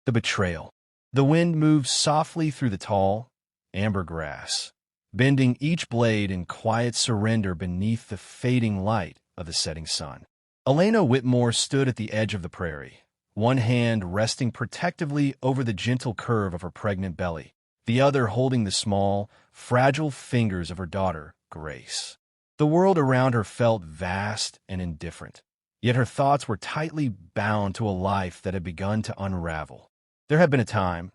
The Betrayal. The wind moved softly through the tall, amber grass, bending each blade in quiet surrender beneath the fading light of the setting sun. Elena Whitmore stood at the edge of the prairie, one hand resting protectively over the gentle curve of her pregnant belly, the other holding the small, fragile fingers of her daughter, Grace. The world around her felt vast and indifferent, yet her thoughts were tightly bound to a life that had begun to unravel. There had been a time,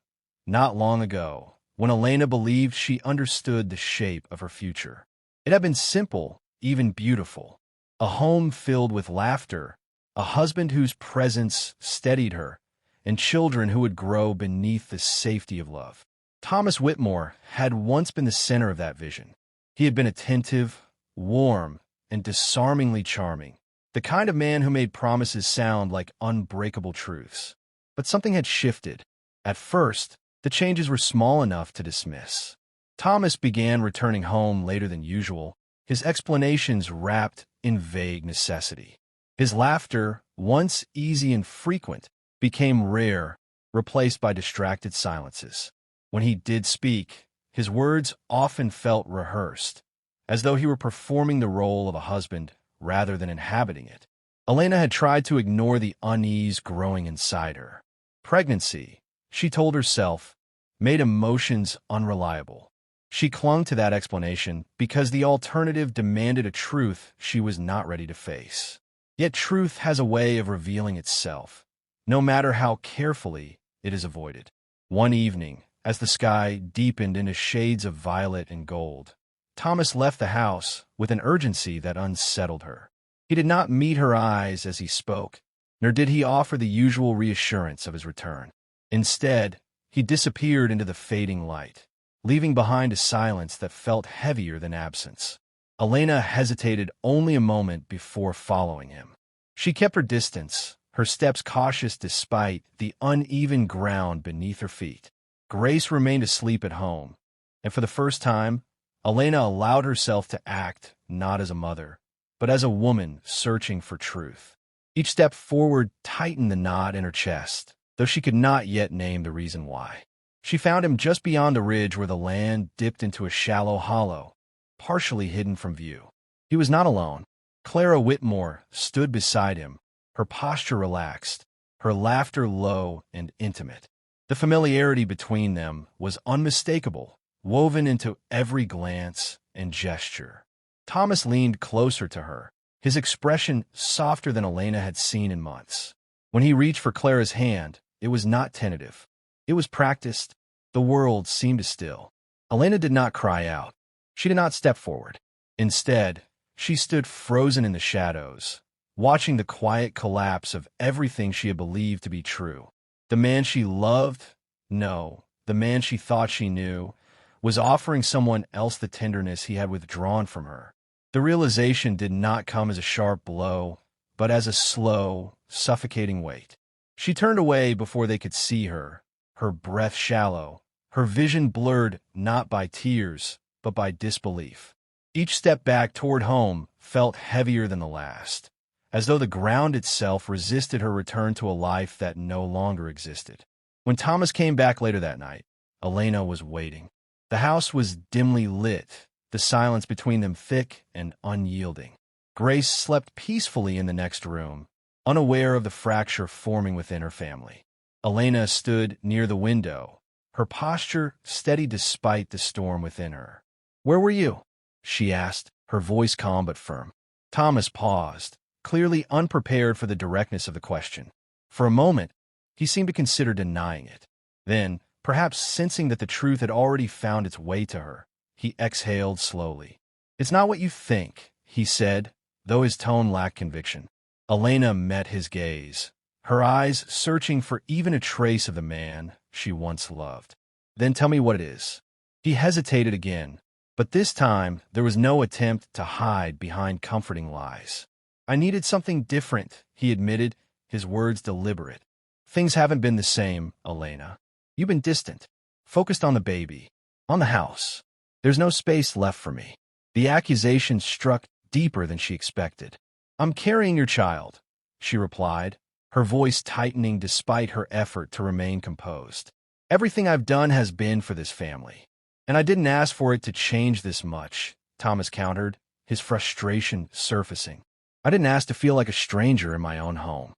not long ago, when Elena believed she understood the shape of her future. It had been simple, even beautiful. A home filled with laughter, a husband whose presence steadied her, and children who would grow beneath the safety of love. Thomas Whitmore had once been the center of that vision. He had been attentive, warm, and disarmingly charming, the kind of man who made promises sound like unbreakable truths. But something had shifted. At first, the changes were small enough to dismiss. Thomas began returning home later than usual, his explanations wrapped in vague necessity. His laughter, once easy and frequent, became rare, replaced by distracted silences. When he did speak, his words often felt rehearsed, as though he were performing the role of a husband rather than inhabiting it. Elena had tried to ignore the unease growing inside her. Pregnancy, she told herself, made emotions unreliable. She clung to that explanation because the alternative demanded a truth she was not ready to face. Yet truth has a way of revealing itself, no matter how carefully it is avoided. One evening, as the sky deepened into shades of violet and gold, Thomas left the house with an urgency that unsettled her. He did not meet her eyes as he spoke, nor did he offer the usual reassurance of his return. Instead, he disappeared into the fading light, leaving behind a silence that felt heavier than absence. Elena hesitated only a moment before following him. She kept her distance, her steps cautious despite the uneven ground beneath her feet. Grace remained asleep at home, and for the first time, Elena allowed herself to act not as a mother, but as a woman searching for truth. Each step forward tightened the knot in her chest, though she could not yet name the reason why. She found him just beyond a ridge where the land dipped into a shallow hollow, partially hidden from view. He was not alone. Clara Whitmore stood beside him, her posture relaxed, her laughter low and intimate. The familiarity between them was unmistakable, woven into every glance and gesture. Thomas leaned closer to her, his expression softer than Elena had seen in months. When he reached for Clara's hand, it was not tentative. It was practiced. The world seemed to still. Elena did not cry out. She did not step forward. Instead, she stood frozen in the shadows, watching the quiet collapse of everything she had believed to be true. The man she loved, no, the man she thought she knew, was offering someone else the tenderness he had withdrawn from her. The realization did not come as a sharp blow, but as a slow, suffocating weight. She turned away before they could see her, her breath shallow, her vision blurred not by tears, but by disbelief. Each step back toward home felt heavier than the last, as though the ground itself resisted her return to a life that no longer existed. When Thomas came back later that night, Elena was waiting. The house was dimly lit, the silence between them thick and unyielding. Grace slept peacefully in the next room, unaware of the fracture forming within her family. Elena stood near the window, her posture steady despite the storm within her. "Where were you?" she asked, her voice calm but firm. Thomas paused, clearly unprepared for the directness of the question. For a moment, he seemed to consider denying it. Then, perhaps sensing that the truth had already found its way to her, he exhaled slowly. "It's not what you think," he said, though his tone lacked conviction. Elena met his gaze, her eyes searching for even a trace of the man she once loved. "Then tell me what it is." He hesitated again, but this time there was no attempt to hide behind comforting lies. "I needed something different," he admitted, his words deliberate. "Things haven't been the same, Elena. You've been distant, focused on the baby, on the house. There's no space left for me." The accusation struck deeper than she expected. "I'm carrying your child," she replied, her voice tightening despite her effort to remain composed. "Everything I've done has been for this family, and I didn't ask for it to change this much," Thomas countered, his frustration surfacing. "I didn't ask to feel like a stranger in my own home."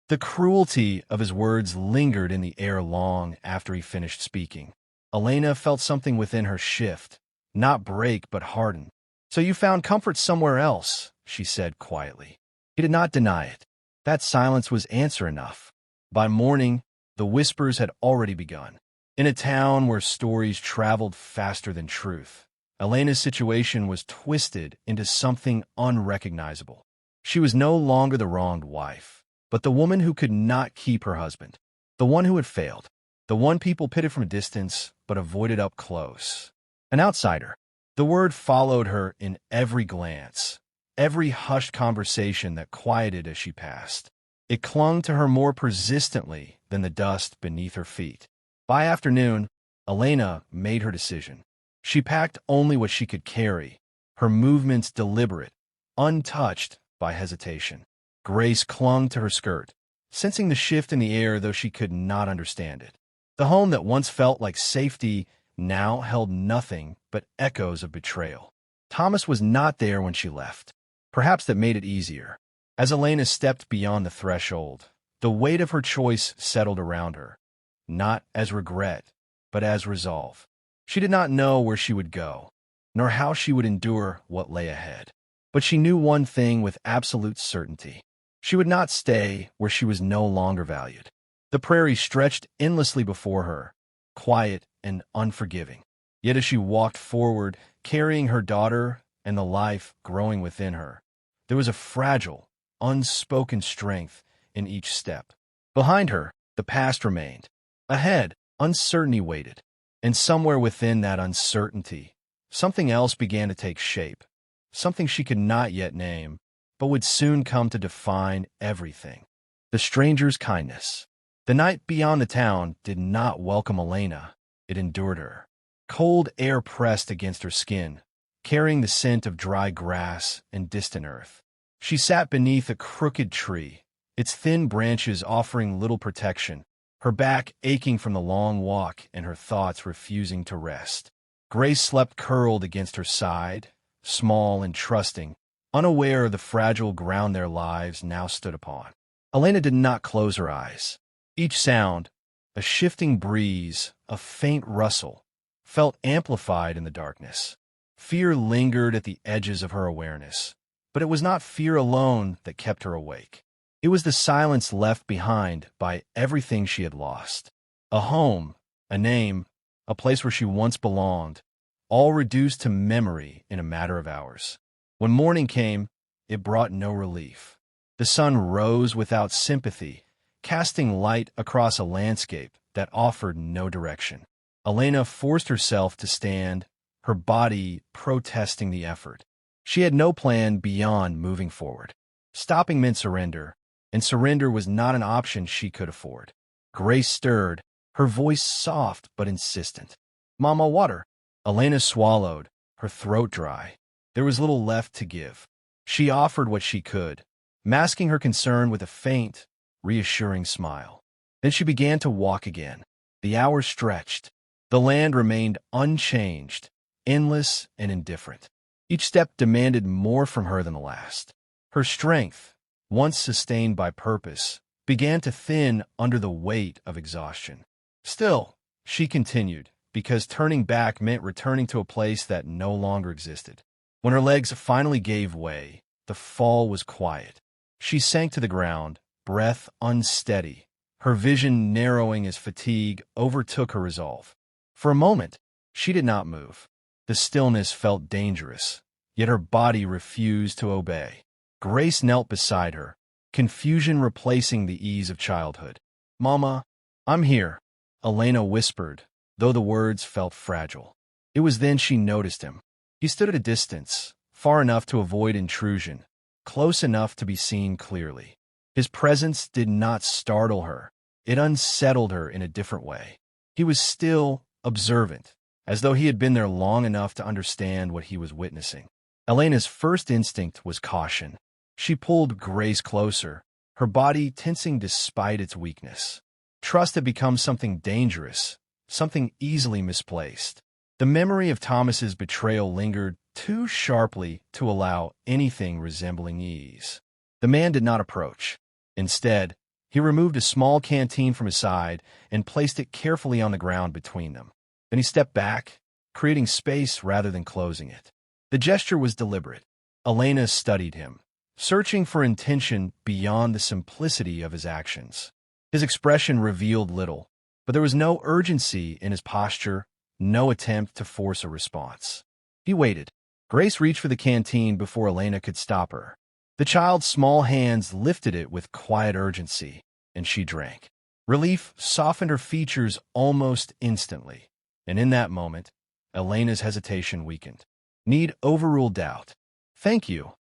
The cruelty of his words lingered in the air long after he finished speaking. Elena felt something within her shift, not break but harden. "So you found comfort somewhere else," she said quietly. He did not deny it. That silence was answer enough. By morning, the whispers had already begun. In a town where stories traveled faster than truth, Elena's situation was twisted into something unrecognizable. She was no longer the wronged wife, but the woman who could not keep her husband, the one who had failed, the one people pitied from a distance but avoided up close. An outsider. The word followed her in every glance, every hushed conversation that quieted as she passed. It clung to her more persistently than the dust beneath her feet. By afternoon, Elena made her decision. She packed only what she could carry, her movements deliberate, untouched by hesitation. Grace clung to her skirt, sensing the shift in the air though she could not understand it. The home that once felt like safety now held nothing but echoes of betrayal. Thomas was not there when she left. Perhaps that made it easier. As Elena stepped beyond the threshold, the weight of her choice settled around her, not as regret, but as resolve. She did not know where she would go, nor how she would endure what lay ahead. But she knew one thing with absolute certainty. She would not stay where she was no longer valued. The prairie stretched endlessly before her, quiet and unforgiving. Yet as she walked forward, carrying her daughter and the life growing within her, there was a fragile, unspoken strength in each step. Behind her, the past remained. Ahead, uncertainty waited. And somewhere within that uncertainty, something else began to take shape. Something she could not yet name, but would soon come to define everything. The stranger's kindness. The night beyond the town did not welcome Elena. It endured her. Cold air pressed against her skin, carrying the scent of dry grass and distant earth. She sat beneath a crooked tree, its thin branches offering little protection, her back aching from the long walk and her thoughts refusing to rest. Grace slept curled against her side, small and trusting, unaware of the fragile ground their lives now stood upon. Elena did not close her eyes. Each sound, a shifting breeze, a faint rustle, felt amplified in the darkness. Fear lingered at the edges of her awareness, but it was not fear alone that kept her awake. It was the silence left behind by everything she had lost. A home, a name, a place where she once belonged, all reduced to memory in a matter of hours. When morning came, it brought no relief. The sun rose without sympathy, casting light across a landscape that offered no direction. Elena forced herself to stand, her body protesting the effort. She had no plan beyond moving forward. Stopping meant surrender, and surrender was not an option she could afford. Grace stirred, her voice soft but insistent. "Mama, water." Elena swallowed, her throat dry. There was little left to give. She offered what she could, masking her concern with a faint, reassuring smile. Then she began to walk again. The hours stretched. The land remained unchanged, endless and indifferent. Each step demanded more from her than the last. Her strength, once sustained by purpose, began to thin under the weight of exhaustion. Still, she continued, because turning back meant returning to a place that no longer existed. When her legs finally gave way, the fall was quiet. She sank to the ground, breath unsteady, her vision narrowing as fatigue overtook her resolve. For a moment, she did not move. The stillness felt dangerous, yet her body refused to obey. Grace knelt beside her, confusion replacing the ease of childhood. "Mama, I'm here," Elena whispered, though the words felt fragile. It was then she noticed him. He stood at a distance, far enough to avoid intrusion, close enough to be seen clearly. His presence did not startle her. It unsettled her in a different way. He was still, observant, as though he had been there long enough to understand what he was witnessing. Elena's first instinct was caution. She pulled Grace closer, her body tensing despite its weakness. Trust had become something dangerous, something easily misplaced. The memory of Thomas's betrayal lingered too sharply to allow anything resembling ease. The man did not approach. Instead, he removed a small canteen from his side and placed it carefully on the ground between them. Then he stepped back, creating space rather than closing it. The gesture was deliberate. Elena studied him, searching for intention beyond the simplicity of his actions. His expression revealed little, but there was no urgency in his posture, no attempt to force a response. He waited. Grace reached for the canteen before Elena could stop her. The child's small hands lifted it with quiet urgency, and she drank. Relief softened her features almost instantly, and in that moment, Elena's hesitation weakened. Need overruled doubt. "Thank you,"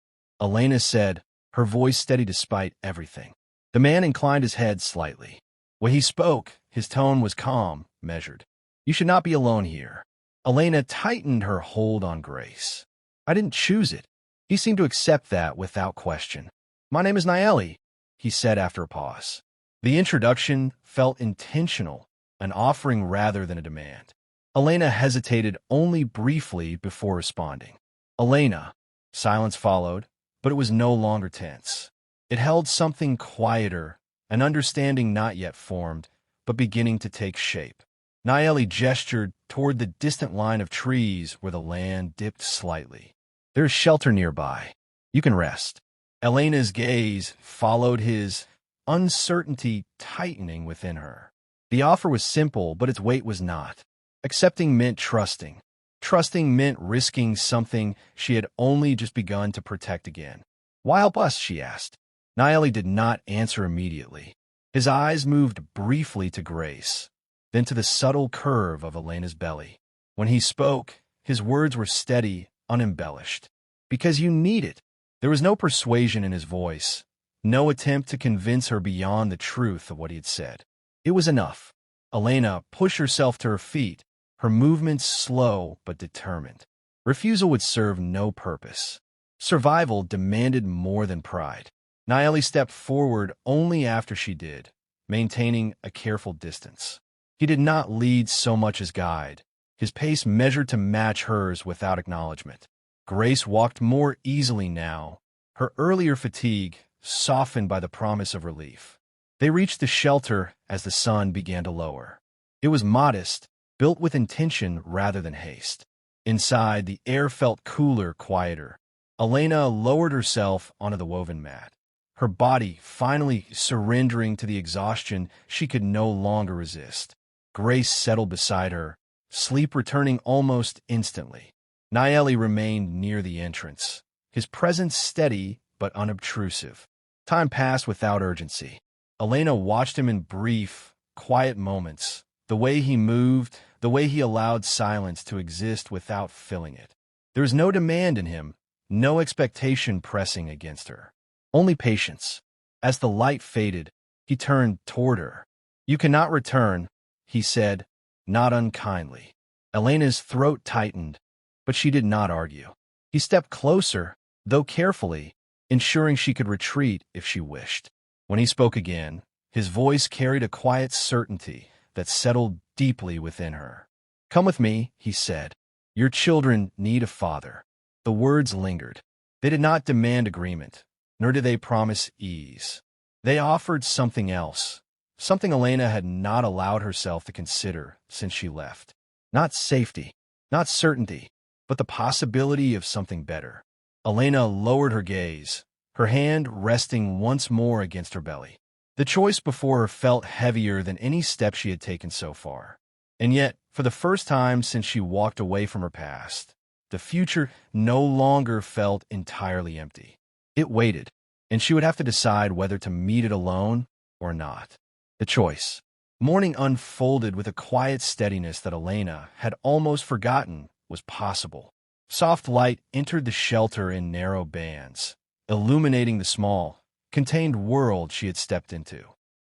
Elena said, her voice steady despite everything. The man inclined his head slightly. When he spoke, his tone was calm, measured. "You should not be alone here." Elena tightened her hold on Grace. "I didn't choose it." He seemed to accept that without question. "My name is Nayeli," he said after a pause. The introduction felt intentional, an offering rather than a demand. Elena hesitated only briefly before responding. "Elena." Silence followed, but it was no longer tense. It held something quieter, an understanding not yet formed, but beginning to take shape. Nayeli gestured toward the distant line of trees where the land dipped slightly. "There is shelter nearby. You can rest." Elena's gaze followed his, uncertainty tightening within her. The offer was simple, but its weight was not. Accepting meant trusting. Trusting meant risking something she had only just begun to protect again. "Why help us?" she asked. Nayeli did not answer immediately. His eyes moved briefly to Grace, then to the subtle curve of Elena's belly. When he spoke, his words were steady, unembellished. "Because you need it." There was no persuasion in his voice, no attempt to convince her beyond the truth of what he had said. It was enough. Elena pushed herself to her feet, her movements slow but determined. Refusal would serve no purpose. Survival demanded more than pride. Nayeli stepped forward only after she did, maintaining a careful distance. He did not lead so much as guide, his pace measured to match hers without acknowledgement. Grace walked more easily now, her earlier fatigue softened by the promise of relief. They reached the shelter as the sun began to lower. It was modest, built with intention rather than haste. Inside, the air felt cooler, quieter. Elena lowered herself onto the woven mat, her body finally surrendering to the exhaustion she could no longer resist. Grace settled beside her, sleep returning almost instantly. Nayeli remained near the entrance, his presence steady but unobtrusive. Time passed without urgency. Elena watched him in brief, quiet moments, the way he moved, the way he allowed silence to exist without filling it. There was no demand in him, no expectation pressing against her. Only patience. As the light faded, he turned toward her. "You cannot return," he said, not unkindly. Elena's throat tightened, but she did not argue. He stepped closer, though carefully, ensuring she could retreat if she wished. When he spoke again, his voice carried a quiet certainty that settled deeply within her. "Come with me," he said. "Your children need a father." The words lingered. They did not demand agreement, nor did they promise ease. They offered something else, something Elena had not allowed herself to consider since she left. Not safety, not certainty, but the possibility of something better. Elena lowered her gaze, her hand resting once more against her belly. The choice before her felt heavier than any step she had taken so far. And yet, for the first time since she walked away from her past, the future no longer felt entirely empty. It waited, and she would have to decide whether to meet it alone or not. The choice. Morning unfolded with a quiet steadiness that Elena had almost forgotten was possible. Soft light entered the shelter in narrow bands, illuminating the small, contained world she had stepped into.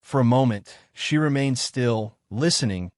For a moment, she remained still, listening,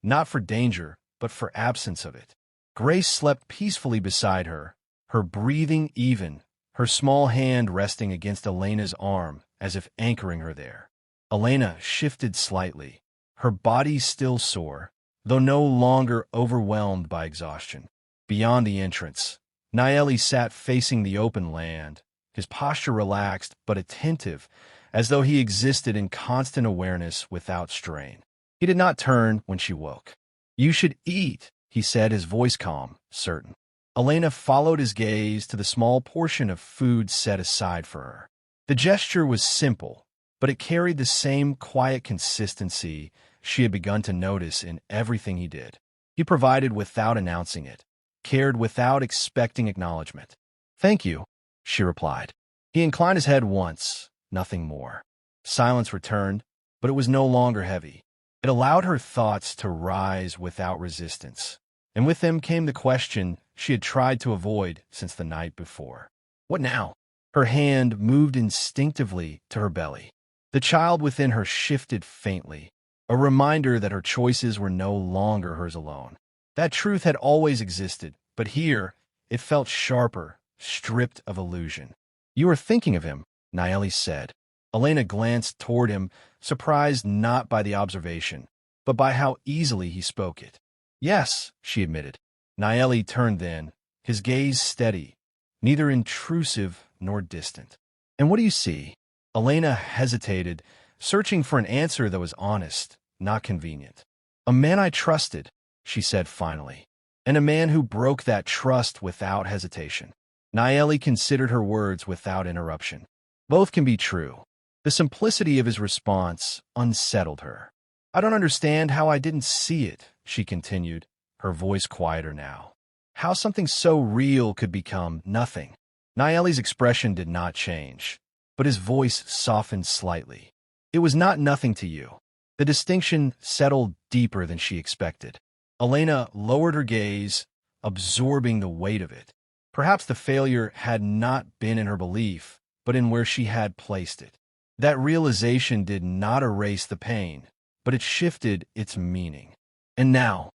not for danger, but for absence of it. Grace slept peacefully beside her, her breathing even, her small hand resting against Elena's arm as if anchoring her there. Elena shifted slightly, her body still sore, though no longer overwhelmed by exhaustion. Beyond the entrance, Nayeli sat facing the open land, his posture relaxed but attentive, as though he existed in constant awareness without strain. He did not turn when she woke. "You should eat," he said, his voice calm, certain. Elena followed his gaze to the small portion of food set aside for her. The gesture was simple, but it carried the same quiet consistency she had begun to notice in everything he did. He provided without announcing it, cared without expecting acknowledgement. "Thank you," she replied. He inclined his head once, nothing more. Silence returned, but it was no longer heavy. It allowed her thoughts to rise without resistance, and with them came the question she had tried to avoid since the night before. What now? Her hand moved instinctively to her belly. The child within her shifted faintly, a reminder that her choices were no longer hers alone. That truth had always existed, but here it felt sharper, stripped of illusion. "You are thinking of him," Nayeli said. Elena glanced toward him, surprised not by the observation, but by how easily he spoke it. "Yes," she admitted. Nayeli turned then, his gaze steady, neither intrusive nor distant. "And what do you see?" Elena hesitated, searching for an answer that was honest, not convenient. "A man I trusted," she said finally, "and a man who broke that trust without hesitation." Nayeli considered her words without interruption. Both can be true. The simplicity of his response unsettled her. "I don't understand how I didn't see it," she continued, her voice quieter now. "How something so real could become nothing." Nayeli's expression did not change, but his voice softened slightly. "It was not nothing to you." The distinction settled deeper than she expected. Elena lowered her gaze, absorbing the weight of it. Perhaps the failure had not been in her belief, but in where she had placed it. That realization did not erase the pain, but it shifted its meaning. "And now?"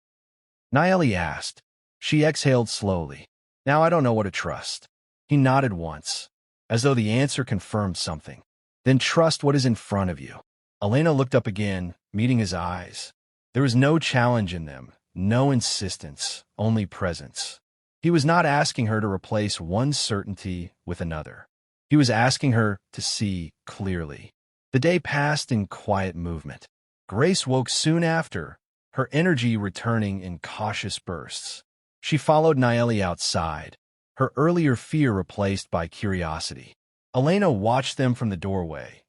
Nayeli asked. She exhaled slowly. "Now I don't know what to trust." He nodded once, as though the answer confirmed something. "Then trust what is in front of you." Elena looked up again, meeting his eyes. There was no challenge in them, no insistence, only presence. He was not asking her to replace one certainty with another. He was asking her to see clearly. The day passed in quiet movement. Grace woke soon after, her energy returning in cautious bursts. She followed Nayeli outside, her earlier fear replaced by curiosity. Elena watched them from the doorway,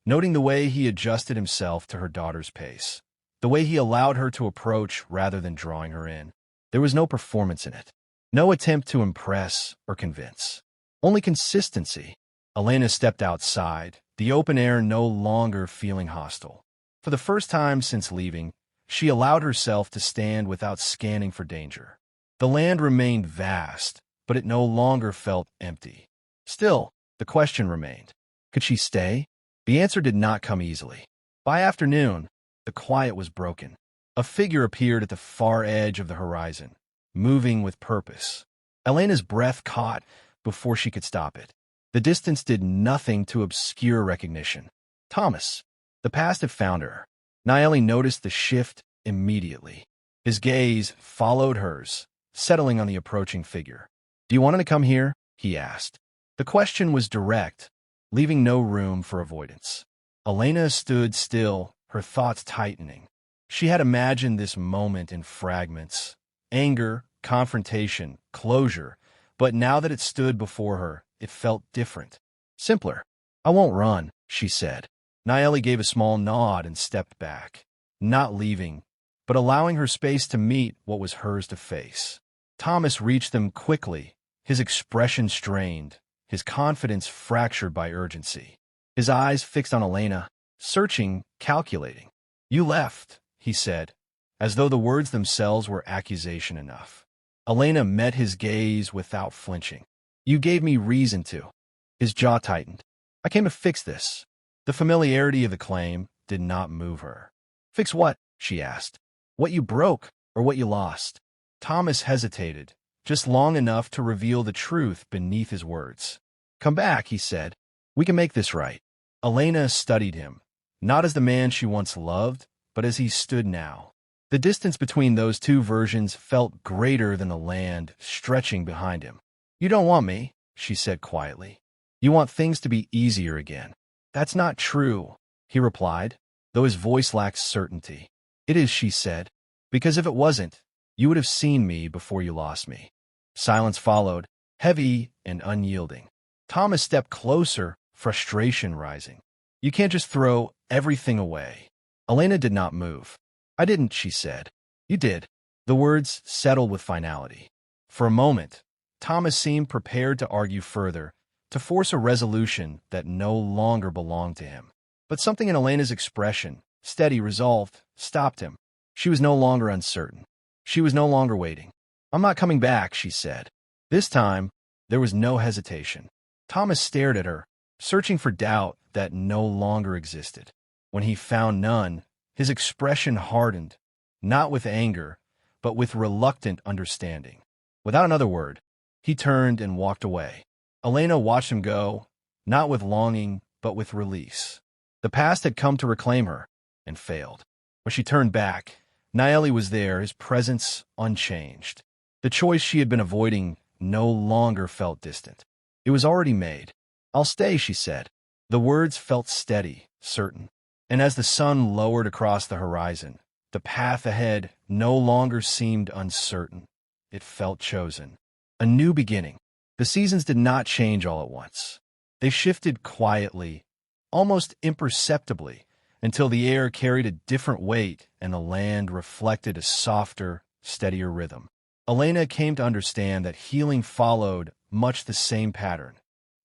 noting the way he adjusted himself to her daughter's pace, the way he allowed her to approach rather than drawing her in. There was no performance in it, no attempt to impress or convince, only consistency. Elena stepped outside, the open air no longer feeling hostile. For the first time since leaving, she allowed herself to stand without scanning for danger. The land remained vast, but it no longer felt empty. Still, the question remained. Could she stay? The answer did not come easily. By afternoon, the quiet was broken. A figure appeared at the far edge of the horizon, moving with purpose. Elena's breath caught before she could stop it. The distance did nothing to obscure recognition. Thomas. The past had found her. Nayeli noticed the shift immediately. His gaze followed hers, settling on the approaching figure. "Do you want him to come here?" he asked. The question was direct, leaving no room for avoidance. Elena stood still, her thoughts tightening. She had imagined this moment in fragments. Anger, confrontation, closure. But now that it stood before her, it felt different. Simpler. "I won't run," she said. Nayeli gave a small nod and stepped back, not leaving, but allowing her space to meet what was hers to face. Thomas reached them quickly, his expression strained, his confidence fractured by urgency. His eyes fixed on Elena, searching, calculating. "You left," he said, as though the words themselves were accusation enough. Elena met his gaze without flinching. "You gave me reason to." His jaw tightened. "I came to fix this." The familiarity of the claim did not move her. "Fix what?" she asked. "What you broke or what you lost?" Thomas hesitated, just long enough to reveal the truth beneath his words. "Come back," he said. "We can make this right." Elena studied him, not as the man she once loved, but as he stood now. The distance between those two versions felt greater than the land stretching behind him. "You don't want me," she said quietly. "You want things to be easier again." "That's not true," he replied, though his voice lacked certainty. "It is," she said, "because if it wasn't, you would have seen me before you lost me." Silence followed, heavy and unyielding. Thomas stepped closer, frustration rising. "You can't just throw everything away." Elena did not move. "I didn't," she said. "You did." The words settled with finality. For a moment, Thomas seemed prepared to argue further, to force a resolution that no longer belonged to him. But something in Elena's expression, steady, resolved, stopped him. She was no longer uncertain. She was no longer waiting. "I'm not coming back," she said. This time, there was no hesitation. Thomas stared at her, searching for doubt that no longer existed. When he found none, his expression hardened, not with anger, but with reluctant understanding. Without another word, he turned and walked away. Elena watched him go, not with longing, but with release. The past had come to reclaim her, and failed. When she turned back, Nayeli was there, his presence unchanged. The choice she had been avoiding no longer felt distant. It was already made. "I'll stay," she said. The words felt steady, certain. And as the sun lowered across the horizon, the path ahead no longer seemed uncertain. It felt chosen. A new beginning. The seasons did not change all at once. They shifted quietly, almost imperceptibly, until the air carried a different weight and the land reflected a softer, steadier rhythm. Elena came to understand that healing followed much the same pattern.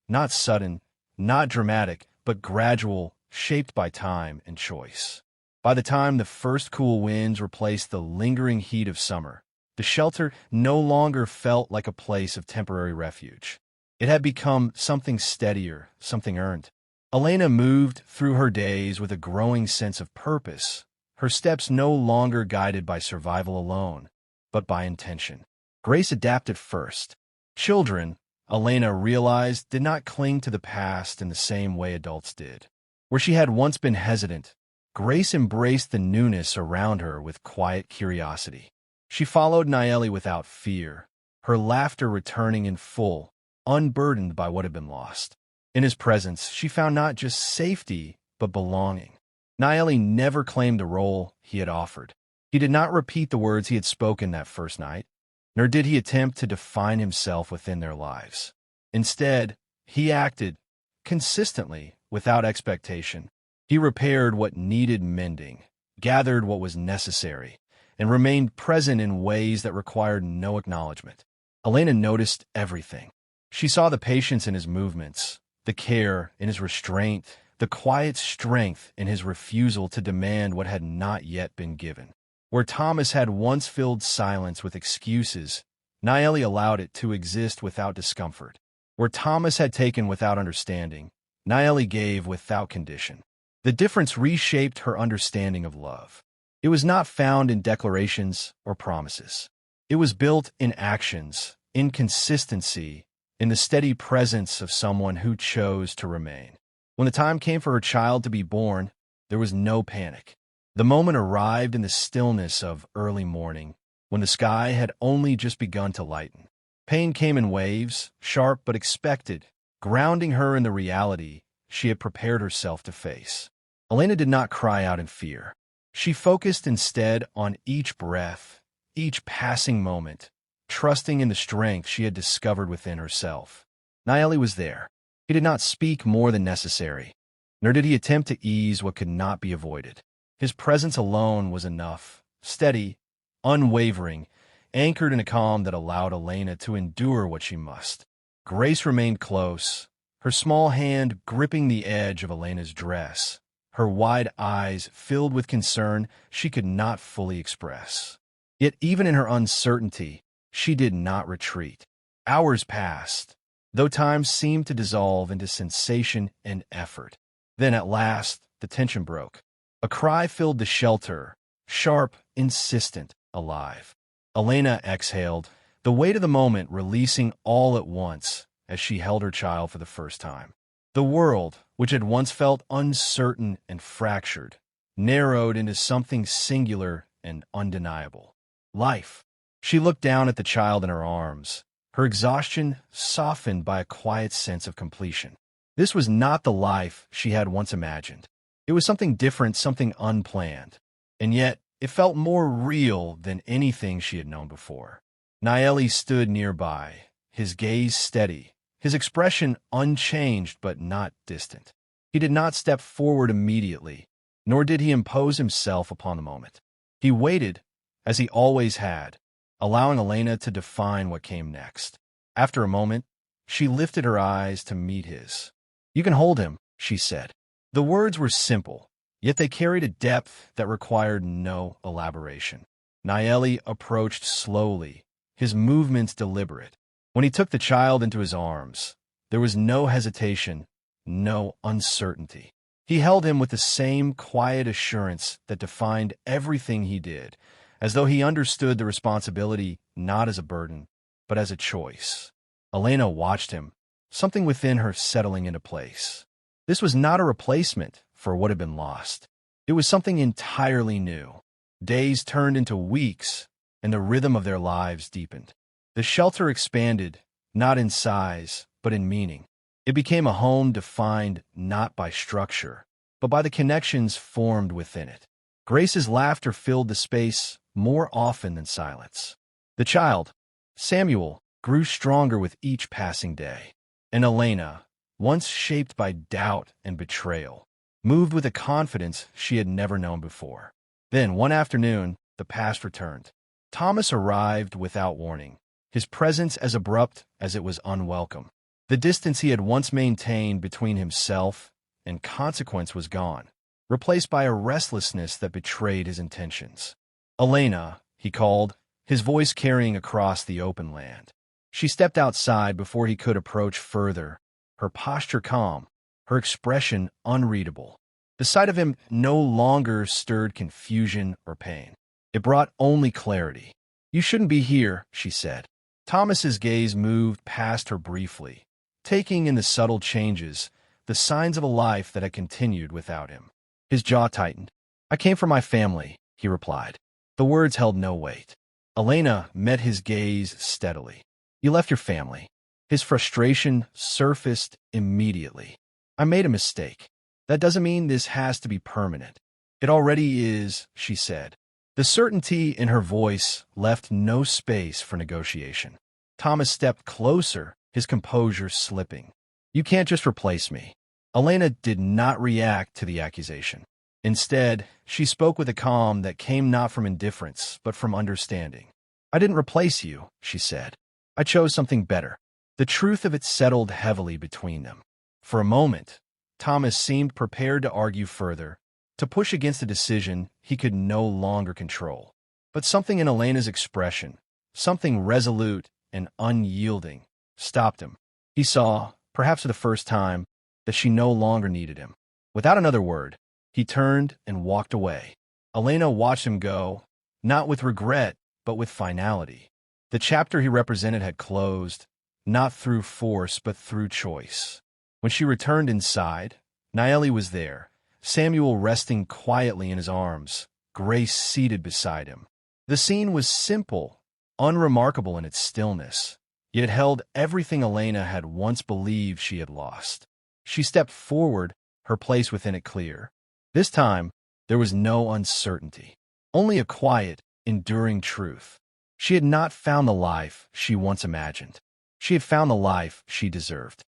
Not sudden, not dramatic, but gradual, shaped by time and choice. By the time the first cool winds replaced the lingering heat of summer, the shelter no longer felt like a place of temporary refuge. It had become something steadier, something earned. Elena moved through her days with a growing sense of purpose, her steps no longer guided by survival alone, but by intention. Grace adapted first. Children, Elena realized, did not cling to the past in the same way adults did. Where she had once been hesitant, Grace embraced the newness around her with quiet curiosity. She followed Nayeli without fear, her laughter returning in full, unburdened by what had been lost. In his presence, she found not just safety, but belonging. Nayeli never claimed the role he had offered. He did not repeat the words he had spoken that first night, nor did he attempt to define himself within their lives. Instead, he acted consistently, without expectation. He repaired what needed mending, gathered what was necessary, and remained present in ways that required no acknowledgement. Elena noticed everything. She saw the patience in his movements, the care in his restraint, the quiet strength in his refusal to demand what had not yet been given. Where Thomas had once filled silence with excuses, Nayeli allowed it to exist without discomfort. Where Thomas had taken without understanding, Nayeli gave without condition. The difference reshaped her understanding of love. It was not found in declarations or promises. It was built in actions, in consistency, in the steady presence of someone who chose to remain. When the time came for her child to be born, there was no panic. The moment arrived in the stillness of early morning, when the sky had only just begun to lighten. Pain came in waves, sharp but expected, grounding her in the reality she had prepared herself to face. Elena did not cry out in fear. She focused instead on each breath, each passing moment, trusting in the strength she had discovered within herself. Nayeli was there. He did not speak more than necessary, nor did he attempt to ease what could not be avoided. His presence alone was enough, steady, unwavering, anchored in a calm that allowed Elena to endure what she must. Grace remained close, her small hand gripping the edge of Elena's dress, her wide eyes filled with concern she could not fully express. Yet even in her uncertainty, she did not retreat. Hours passed, though time seemed to dissolve into sensation and effort. Then at last, the tension broke. A cry filled the shelter, sharp, insistent, alive. Elena exhaled, the weight of the moment releasing all at once as she held her child for the first time. The world, which had once felt uncertain and fractured, narrowed into something singular and undeniable. Life. She looked down at the child in her arms, her exhaustion softened by a quiet sense of completion. This was not the life she had once imagined. It was something different, something unplanned. And yet, it felt more real than anything she had known before. Nayeli stood nearby, his gaze steady, his expression unchanged but not distant. He did not step forward immediately, nor did he impose himself upon the moment. He waited, as he always had, allowing Elena to define what came next. After a moment, she lifted her eyes to meet his. "You can hold him," she said. The words were simple, yet they carried a depth that required no elaboration. Nayeli approached slowly, his movements deliberate. When he took the child into his arms, there was no hesitation, no uncertainty. He held him with the same quiet assurance that defined everything he did, as though he understood the responsibility not as a burden, but as a choice. Elena watched him, something within her settling into place. This was not a replacement for what had been lost. It was something entirely new. Days turned into weeks, and the rhythm of their lives deepened. The shelter expanded, not in size, but in meaning. It became a home defined not by structure, but by the connections formed within it. Grace's laughter filled the space more often than silence. The child, Samuel, grew stronger with each passing day. And Elena, once shaped by doubt and betrayal, moved with a confidence she had never known before. Then, one afternoon, the past returned. Thomas arrived without warning, his presence as abrupt as it was unwelcome. The distance he had once maintained between himself and consequence was gone, replaced by a restlessness that betrayed his intentions. "Elena," he called, his voice carrying across the open land. She stepped outside before he could approach further, her posture calm, her expression unreadable. The sight of him no longer stirred confusion or pain. It brought only clarity. "You shouldn't be here," she said. Thomas's gaze moved past her briefly, taking in the subtle changes, the signs of a life that had continued without him. His jaw tightened. "I came for my family," he replied. The words held no weight. Elena met his gaze steadily. "You left your family." His frustration surfaced immediately. "I made a mistake. That doesn't mean this has to be permanent." "It already is," she said. The certainty in her voice left no space for negotiation. Thomas stepped closer, his composure slipping. "You can't just replace me." Elena did not react to the accusation. Instead, she spoke with a calm that came not from indifference, but from understanding. "I didn't replace you," she said. "I chose something better." The truth of it settled heavily between them. For a moment, Thomas seemed prepared to argue further, to push against a decision he could no longer control. But something in Elena's expression, something resolute and unyielding, stopped him. He saw, perhaps for the first time, that she no longer needed him. Without another word, he turned and walked away. Elena watched him go, not with regret, but with finality. The chapter he represented had closed, not through force, but through choice. When she returned inside, Nayeli was there, Samuel resting quietly in his arms, Grace seated beside him. The scene was simple, unremarkable in its stillness, yet it held everything Elena had once believed she had lost. She stepped forward, her place within it clear. This time, there was no uncertainty, only a quiet, enduring truth. She had not found the life she once imagined. She had found the life she deserved.